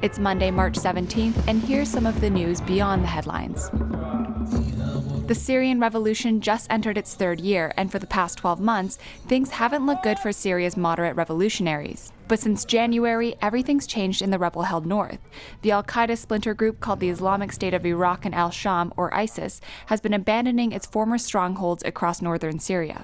It's Monday, March 17th, and here's some of the news beyond the headlines. The Syrian Revolution just entered its third year, and for the past 12 months, things haven't looked good for Syria's moderate revolutionaries. But since January, everything's changed in the rebel-held north. The al-Qaeda splinter group called the Islamic State of Iraq and al-Sham, or ISIS, has been abandoning its former strongholds across northern Syria.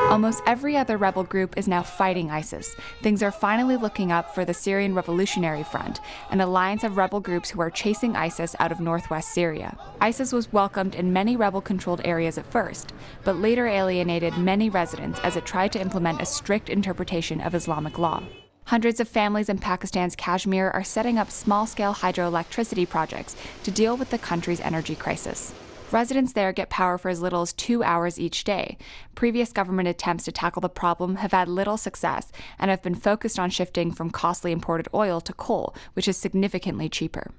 Almost every other rebel group is now fighting ISIS. Things are finally looking up for the Syrian Revolutionary Front, an alliance of rebel groups who are chasing ISIS out of northwest Syria. ISIS was welcomed in many rebel-controlled areas at first, but later alienated many residents as it tried to implement a strict interpretation of Islamic law. Hundreds of families in Pakistan's Kashmir are setting up small-scale hydroelectricity projects to deal with the country's energy crisis. Residents there get power for as little as 2 hours each day. Previous government attempts to tackle the problem have had little success and have been focused on shifting from costly imported oil to coal, which is significantly cheaper.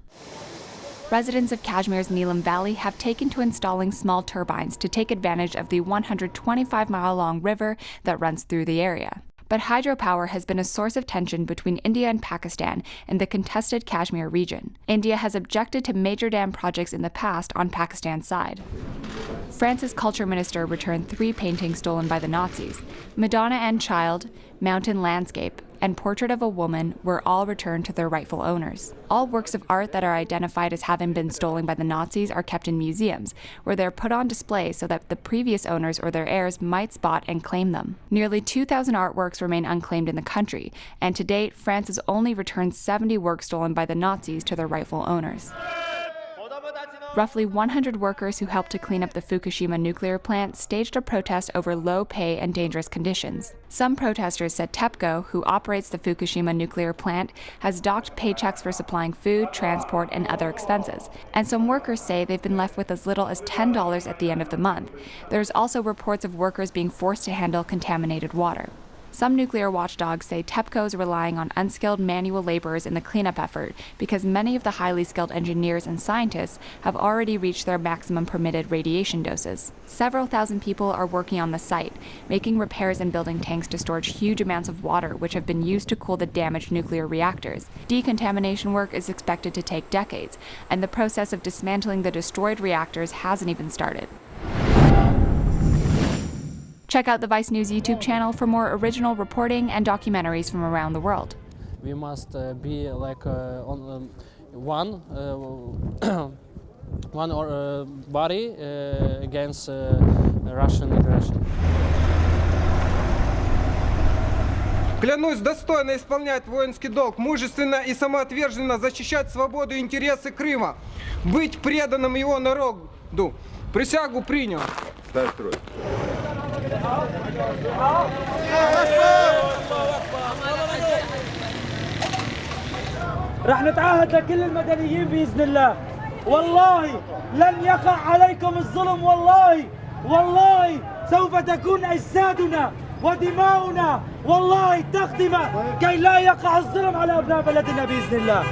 Residents of Kashmir's Neelam Valley have taken to installing small turbines to take advantage of the 125-mile-long river that runs through the area. But hydropower has been a source of tension between India and Pakistan in the contested Kashmir region. India has objected to major dam projects in the past on Pakistan's side. France's culture minister returned 3 paintings stolen by the Nazis. Madonna and Child, Mountain Landscape, and Portrait of a Woman were all returned to their rightful owners. All works of art that are identified as having been stolen by the Nazis are kept in museums, where they're put on display so that the previous owners or their heirs might spot and claim them. Nearly 2,000 artworks remain unclaimed in the country, and to date, France has only returned 70 works stolen by the Nazis to their rightful owners. Roughly 100 workers who helped to clean up the Fukushima nuclear plant staged a protest over low pay and dangerous conditions. Some protesters said TEPCO, who operates the Fukushima nuclear plant, has docked paychecks for supplying food, transport, and other expenses. And some workers say they've been left with as little as $10 at the end of the month. There's also reports of workers being forced to handle contaminated water. Some nuclear watchdogs say TEPCO is relying on unskilled manual laborers in the cleanup effort because many of the highly skilled engineers and scientists have already reached their maximum permitted radiation doses. Several thousand people are working on the site, making repairs and building tanks to store huge amounts of water which have been used to cool the damaged nuclear reactors. Decontamination work is expected to take decades, and the process of dismantling the destroyed reactors hasn't even started. Check out the VICE News YouTube channel for more original reporting and documentaries from around the world. We must be like on one body against Russian aggression. Клянусь достойно исполнять воинский долг, мужественно и самоотверженно защищать свободу и интересы Крыма, быть преданным его народу. Присягу принял. Ставь строй. رح نتعهد لكل المدنيين بإذن الله. والله لن يقع عليكم الظلم، والله سوف تكون أجسادنا ودماؤنا والله تخدم كي لا يقع الظلم على أبناء بلدنا بإذن الله.